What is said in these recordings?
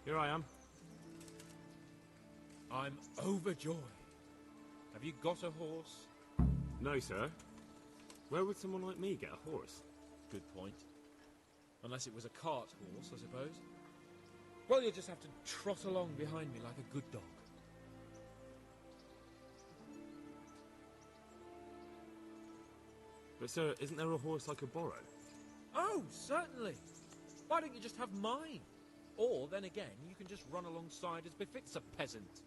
Here I am. I'm overjoyed. Have you got a horse? No, sir. Where would someone like me get a horse? Good point. Unless it was a cart horse, I suppose. Well, you'll just have to trot along behind me like a good dog. But, sir, isn't there a horse I could borrow? Oh, certainly. Why don't you just have mine? Or, then again, you can just run alongside as befits a peasant.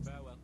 Farewell.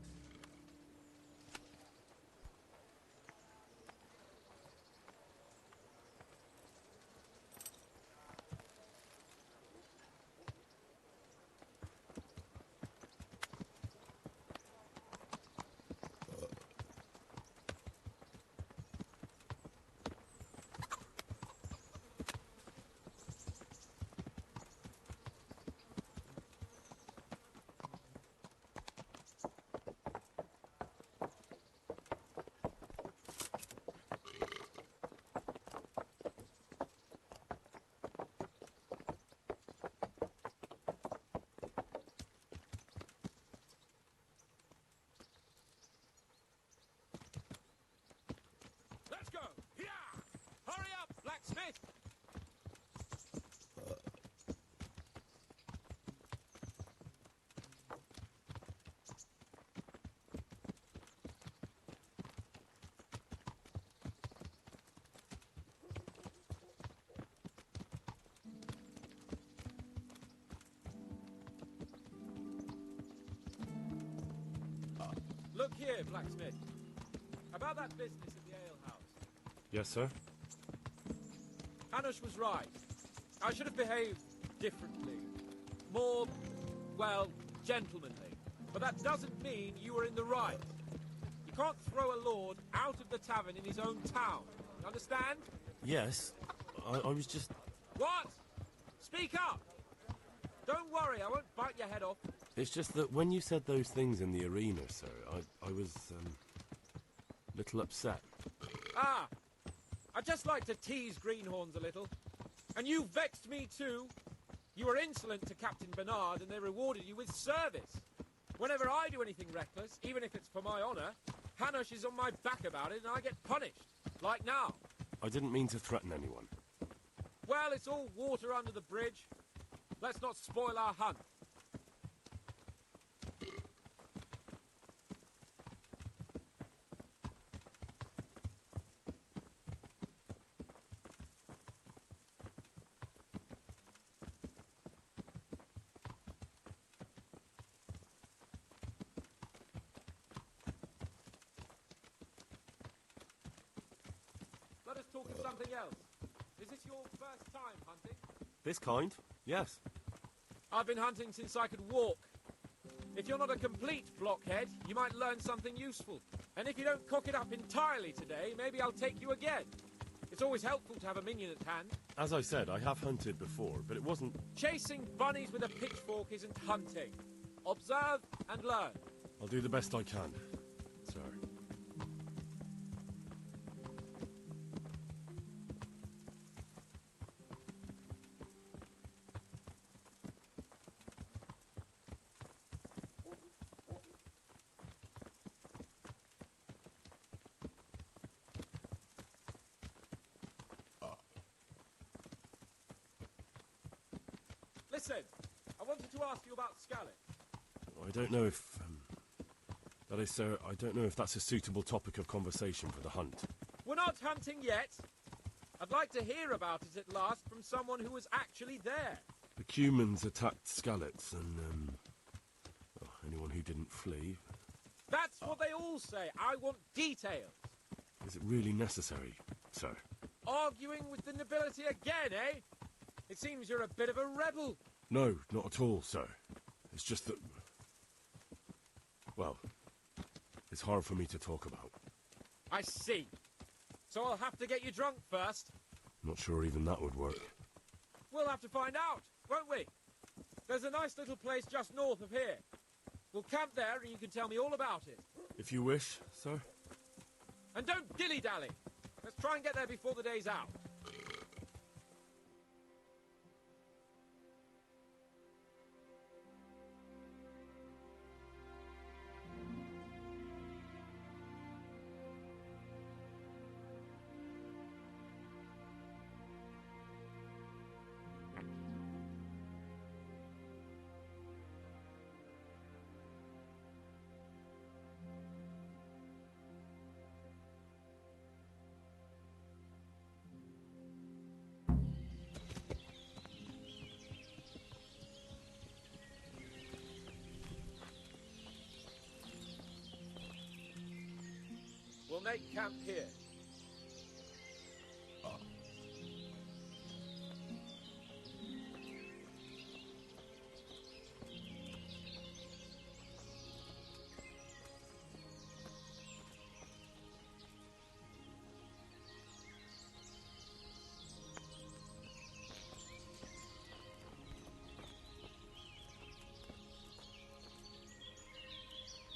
Let's go! Yeah! Hurry up, blacksmith! Look here, blacksmith. About that business at the alehouse. Yes, sir. Hanush was right. I should have behaved differently. More, well, gentlemanly. But that doesn't mean you were in the right. You can't throw a lord out of the tavern in his own town. You understand? Yes. I was just... What? Speak up! Don't worry, I won't bite your head off. It's just that when you said those things in the arena, sir, I was, a little upset. Ah! I just like to tease greenhorns a little. And you vexed me too. You were insolent to Captain Bernard and they rewarded you with service. Whenever I do anything reckless, even if it's for my honour, Hanush is on my back about it and I get punished. Like now. I didn't mean to threaten anyone. Well, it's all water under the bridge. Let's not spoil our hunt. Let us talk of something else. Is this your first time hunting? This kind? Yes. I've been hunting since I could walk. If you're not a complete blockhead, you might learn something useful. And if you don't cock it up entirely today, maybe I'll take you again. It's always helpful to have a minion at hand. As I said, I have hunted before, but it wasn't... Chasing bunnies with a pitchfork isn't hunting. Observe and learn. I'll do the best I can, sir. Listen, I wanted to ask you about Scarlet. I don't know if... that is, sir, I don't know if that's a suitable topic of conversation for the hunt. We're not hunting yet. I'd like to hear about it at last from someone who was actually there. The Cumans attacked Scalets, and, well, anyone who didn't flee. That's what they all say. I want details. Is it really necessary, sir? Arguing with the nobility again, eh? It seems you're a bit of a rebel. No, not at all, sir. It's just that... well, it's hard for me to talk about. I see. So I'll have to get you drunk first. Not sure even that would work. We'll have to find out, won't we? There's a nice little place just north of here. We'll camp there and you can tell me all about it. If you wish, sir. And don't dilly-dally. Let's try and get there before the day's out. We'll make camp here.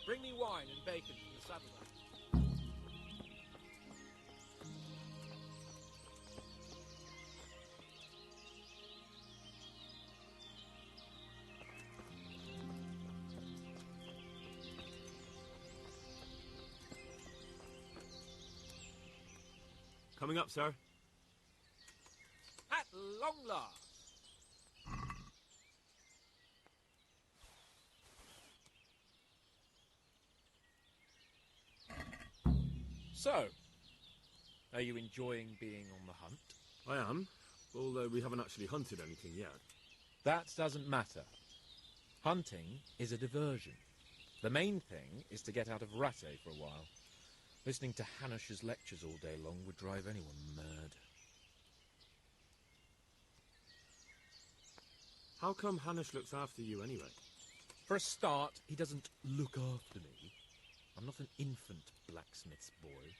Bring me wine and bacon from the saddlebag. Coming up, sir. At long last. So, are you enjoying being on the hunt? I am, although we haven't actually hunted anything yet. That doesn't matter. Hunting is a diversion. The main thing is to get out of Rattay for a while. Listening to Hanush's lectures all day long would drive anyone mad. How come Hanush looks after you anyway? For a start, he doesn't look after me. I'm not an infant blacksmith's boy.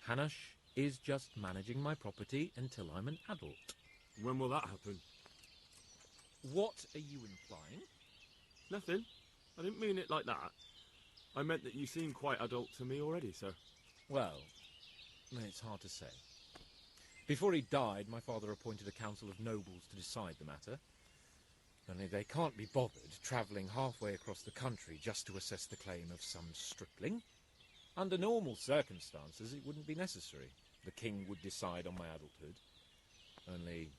Hanush is just managing my property until I'm an adult. When will that happen? What are you implying? Nothing. I didn't mean it like that. I meant that you seem quite adult to me already, sir. Well, it's hard to say. Before he died, my father appointed a council of nobles to decide the matter. Only they can't be bothered travelling halfway across the country just to assess the claim of some stripling. Under normal circumstances, it wouldn't be necessary. The king would decide on my adulthood. Only...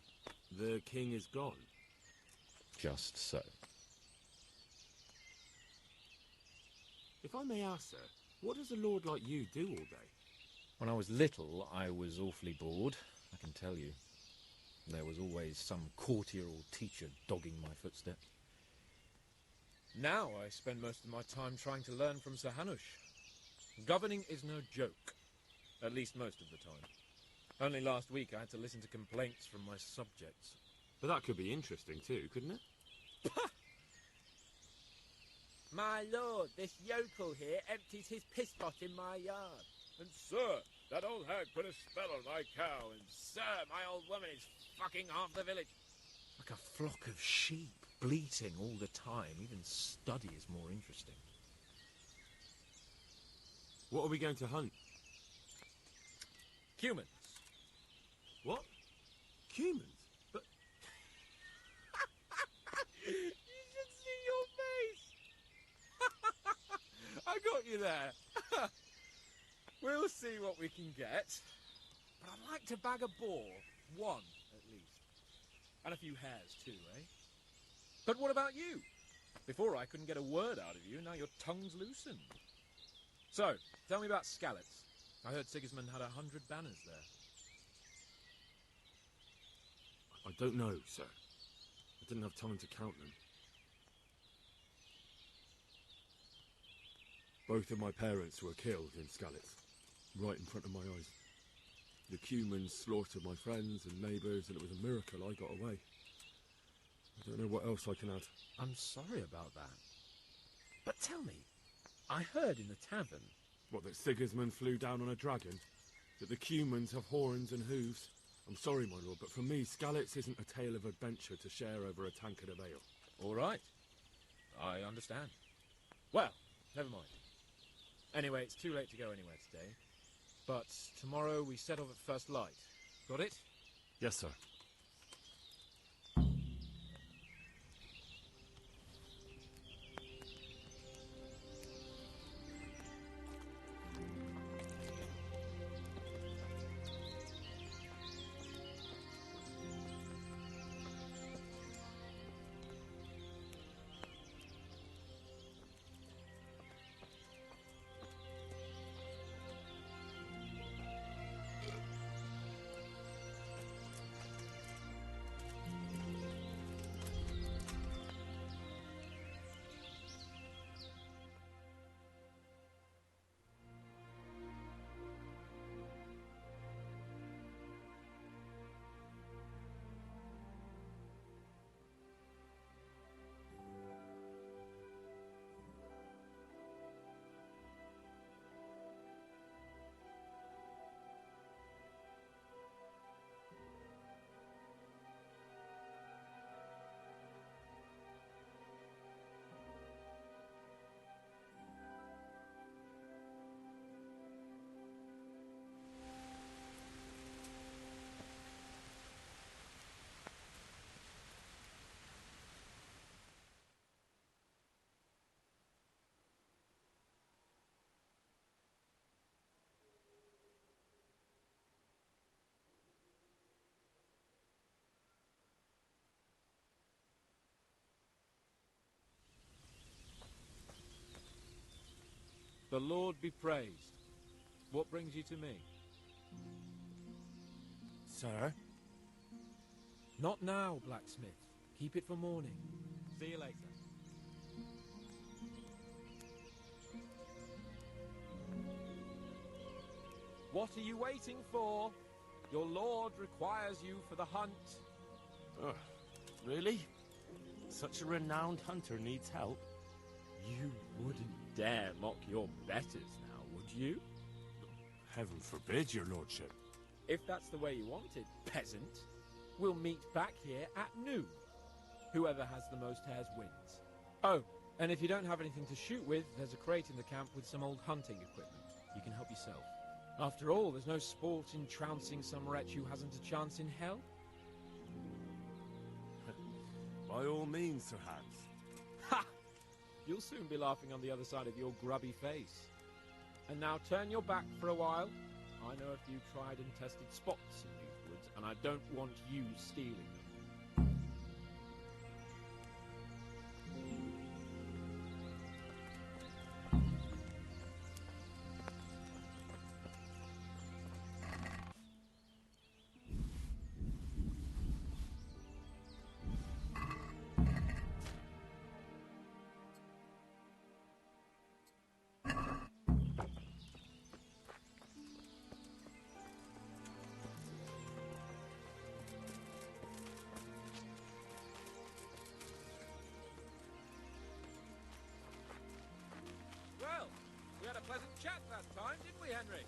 The king is gone. just so. If I may ask, sir, what does a lord like you do all day? When I was little, I was awfully bored, I can tell you. There was always some courtier or teacher dogging my footsteps. Now I spend most of my time trying to learn from Sir Hanush. Governing is no joke, at least most of the time. Only last week I had to listen to complaints from my subjects. But that could be interesting too, couldn't it? My lord, this yokel here empties his piss pot in my yard. And sir, that old hag put a spell on my cow. And sir, my old woman is fucking half the village. Like a flock of sheep, bleating all the time. Even study is more interesting. What are we going to hunt? Humans. What? Humans? But You should see your face. I got you there. We'll see what we can get. But I'd like to bag a boar. One, at least. And a few hares, too, eh? But what about you? Before I couldn't get a word out of you, now your tongue's loosened. So, tell me about Skalitz. I heard Sigismund had 100 banners there. I don't know, sir. I didn't have time to count them. Both of my parents were killed in Skalitz, right in front of my eyes. The Cumans slaughtered my friends and neighbours, and it was a miracle I got away. I don't know what else I can add. I'm sorry about that. But tell me, I heard in the tavern... What, that Sigismund flew down on a dragon? That the Cumans have horns and hooves? I'm sorry, my lord, but for me, Skalitz isn't a tale of adventure to share over a tankard of ale. All right. I understand. Well, never mind. Anyway, it's too late to go anywhere today. But tomorrow we set off at first light. Got it? Yes, sir. The Lord be praised. What brings you to me? Sir? Not now, blacksmith. Keep it for morning. See you later. What are you waiting for? Your lord requires you for the hunt. Ugh, really? Such a renowned hunter needs help? You wouldn't dare mock your betters now, would you? Heaven forbid, your lordship. If that's the way you want it, peasant, we'll meet back here at noon. Whoever has the most hares wins. Oh, and if you don't have anything to shoot with, there's a crate in the camp with some old hunting equipment. You can help yourself. After all, there's no sport in trouncing some wretch who hasn't a chance in hell. By all means, Sir Hans. Ha! You'll soon be laughing on the other side of your grubby face. And now turn your back for a while. I know a few tried and tested spots in these woods, and I don't want you stealing them. Well, we had a pleasant chat last time, didn't we, Henry?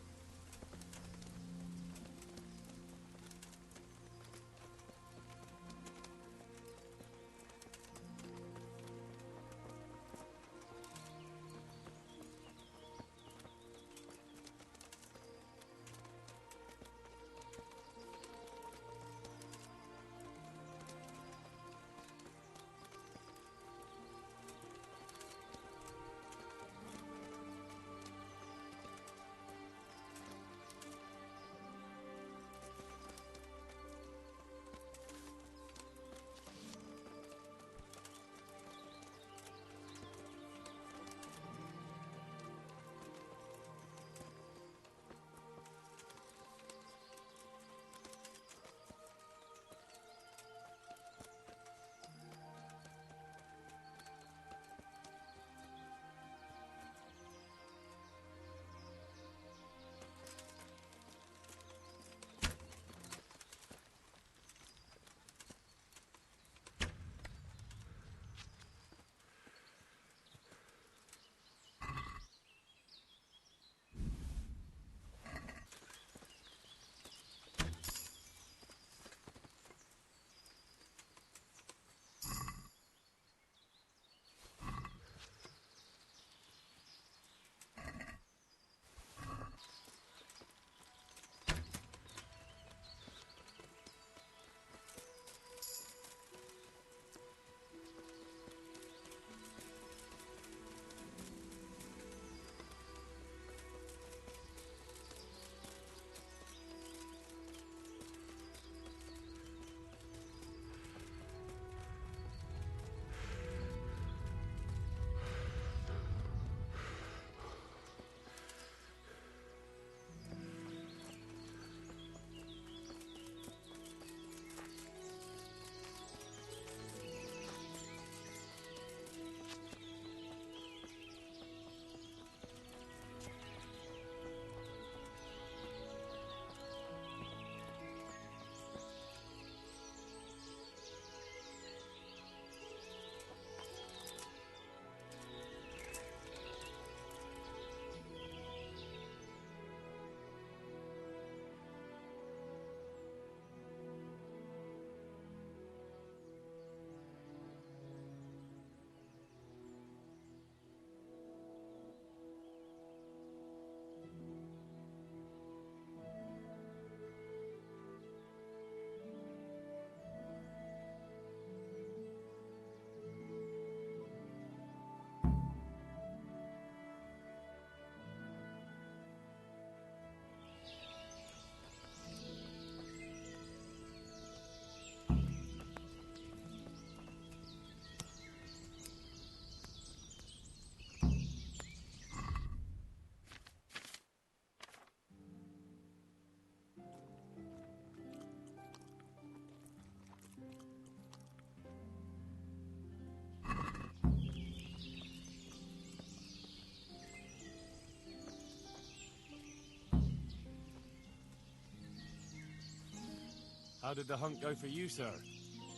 How did the hunt go for you, sir?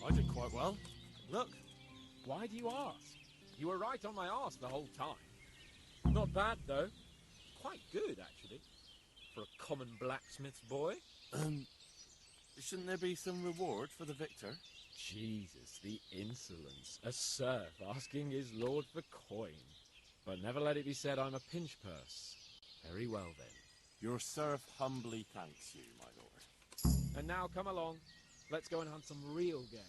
I did quite well. Look. Why do you ask? You were right on my arse the whole time. Not bad, though. Quite good, actually. For a common blacksmith's boy. Shouldn't there be some reward for the victor? Jesus, the insolence. A serf asking his lord for coin. But never let it be said I'm a pinch purse. Very well, then. Your serf humbly thanks you, my lord. And now come along. Let's go and hunt some real game.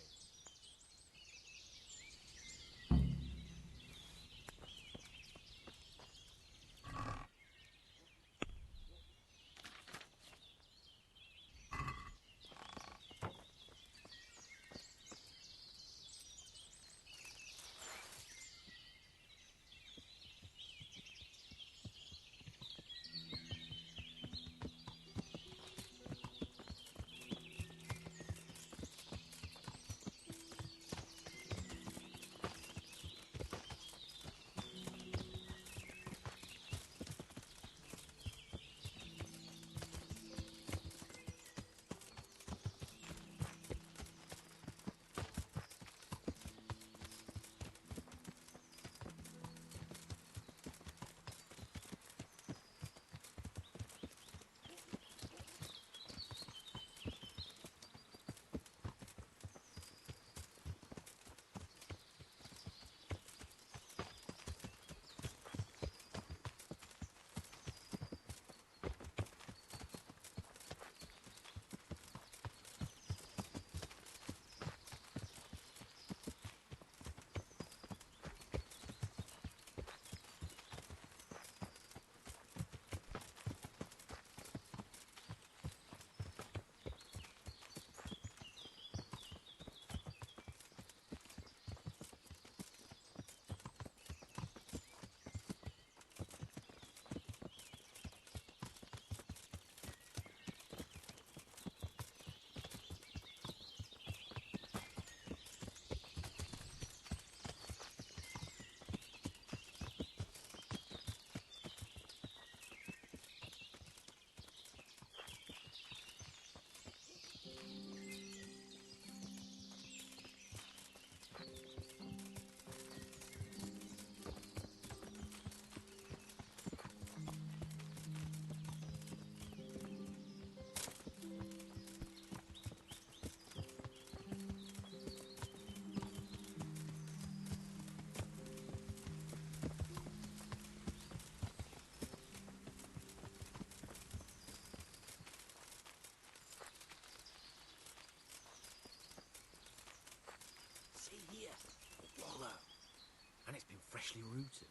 And it's been freshly rooted.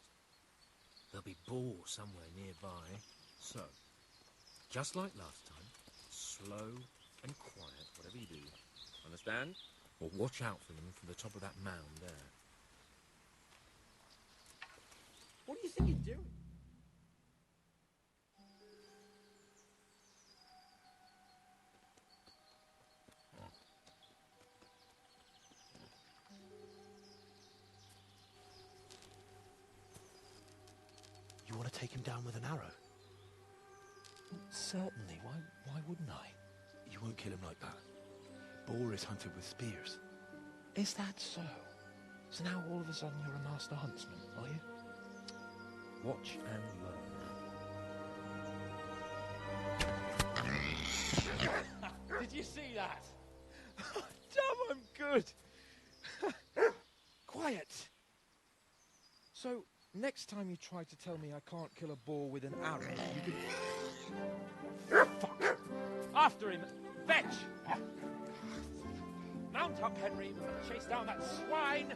There'll be boar somewhere nearby. So, just like last time, slow and quiet, whatever you do. Understand? Or watch out for them from the top of that mound there. What do you think you're doing? You want to take him down with an arrow? Certainly. Why wouldn't I? You won't kill him like that. Boar is hunted with spears. Is that so? So now all of a sudden you're a master huntsman, are you? Watch and learn. Did you see that? Damn, I'm good. Quiet. So, next time you try to tell me I can't kill a boar with an arrow, you can... Fuck! After him! Fetch! Mount up, Henry. We're gonna chase down that swine!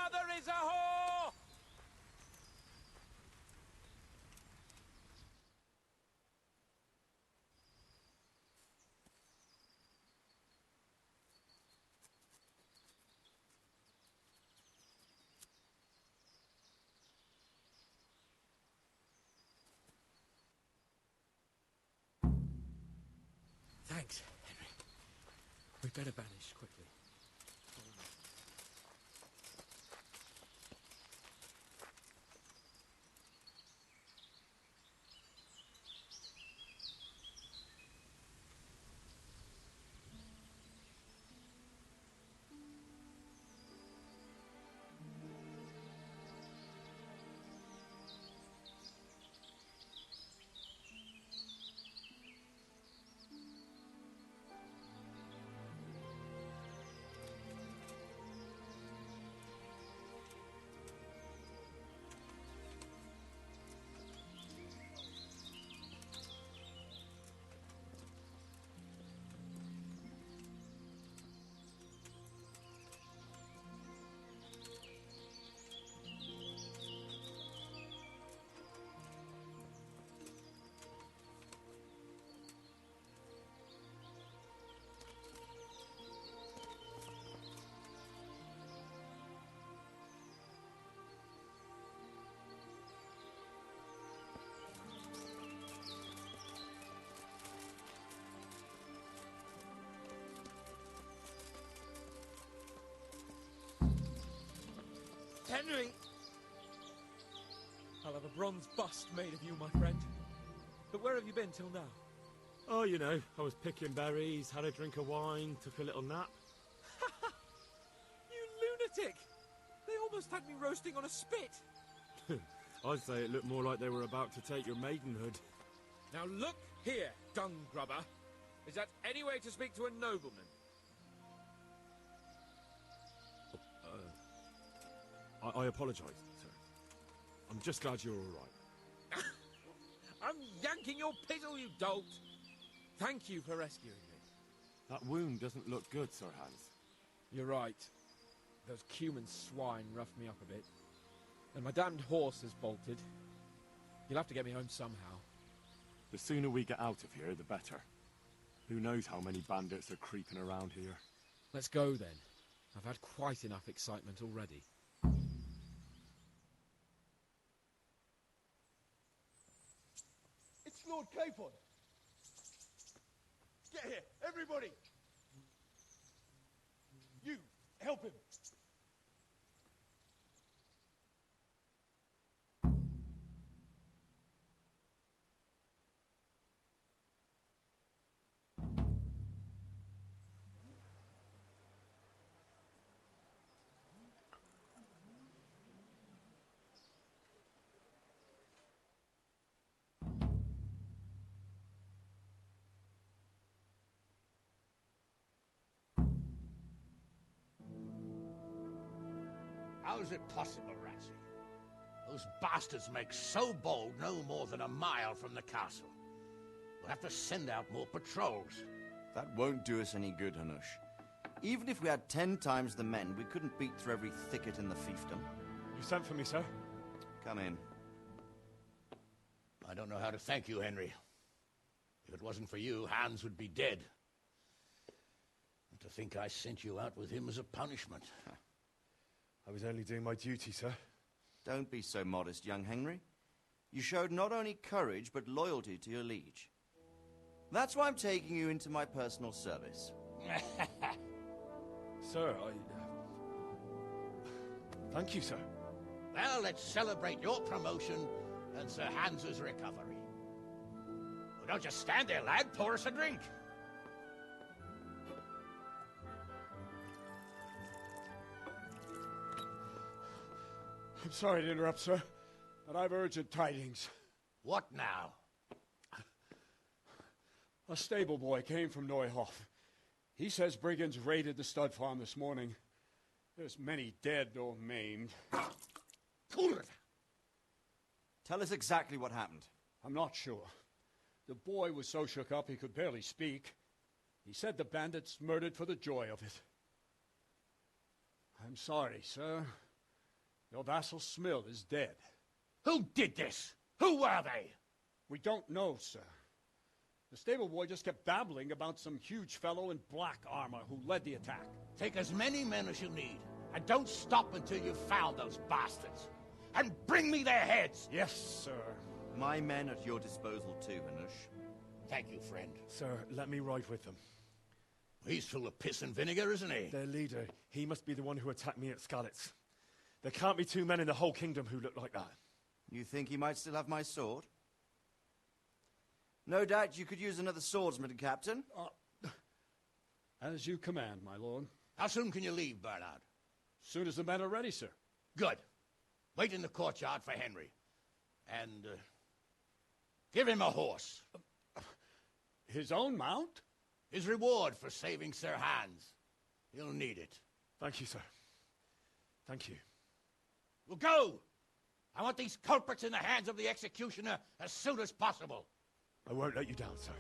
mother is a whore! Thanks, Henry. We'd better vanish quickly. Henry! I'll have a bronze bust made of you, my friend. But where have you been till now? Oh, you know, I was picking berries, had a drink of wine, took a little nap. You lunatic! They almost had me roasting on a spit. I'd say it looked more like they were about to take your maidenhood. Now look here, dung grubber. Is that any way to speak to a nobleman? I apologise, sir. I'm just glad you're all right. I'm yanking your pizzle, you dolt! Thank you for rescuing me. That wound doesn't look good, Sir Hans. You're right. Those cumin swine roughed me up a bit. And my damned horse has bolted. You'll have to get me home somehow. The sooner we get out of here, the better. Who knows how many bandits are creeping around here. Let's go, then. I've had quite enough excitement already. It's Lord Capon. Get here, everybody. You, help him. How's it possible, Ratsy? Those bastards make so bold no more than a mile from the castle. We'll have to send out more patrols. That won't do us any good, Hanush. Even if we had 10 times the men, we couldn't beat through every thicket in the fiefdom. You sent for me, sir? Come in. I don't know how to thank you, Henry. If it wasn't for you, Hans would be dead. And to think I sent you out with him as a punishment. I was only doing my duty, sir. Don't be so modest, young Henry. You showed not only courage, but loyalty to your liege. That's why I'm taking you into my personal service. Sir, thank you, sir. Well, let's celebrate your promotion and Sir Hans's recovery. Well, don't just stand there, lad. Pour us a drink. I'm sorry to interrupt, sir, but I've urgent tidings. What now? A stable boy came from Neuhof. He says brigands raided the stud farm this morning. There's many dead or maimed. Kurva! Tell us exactly what happened. I'm not sure. The boy was so shook up he could barely speak. He said the bandits murdered for the joy of it. I'm sorry, sir. Your vassal Smill is dead. Who did this? Who were they? We don't know, sir. The stable boy just kept babbling about some huge fellow in black armor who led the attack. Take as many men as you need, and don't stop until you've found those bastards. And bring me their heads! Yes, sir. My men at your disposal too, Hanush. Thank you, friend. Sir, let me ride with them. He's full of piss and vinegar, isn't he? Their leader, he must be the one who attacked me at Skalitz. There can't be two men in the whole kingdom who look like that. You think he might still have my sword? No doubt you could use another swordsman, Captain. As you command, my lord. How soon can you leave, Bernard? Soon as the men are ready, sir. Good. Wait in the courtyard for Henry. And, give him a horse. His own mount? His reward for saving Sir Hans. He'll need it. Thank you, sir. Thank you. Well, go! I want these culprits in the hands of the executioner as soon as possible. I won't let you down, sir.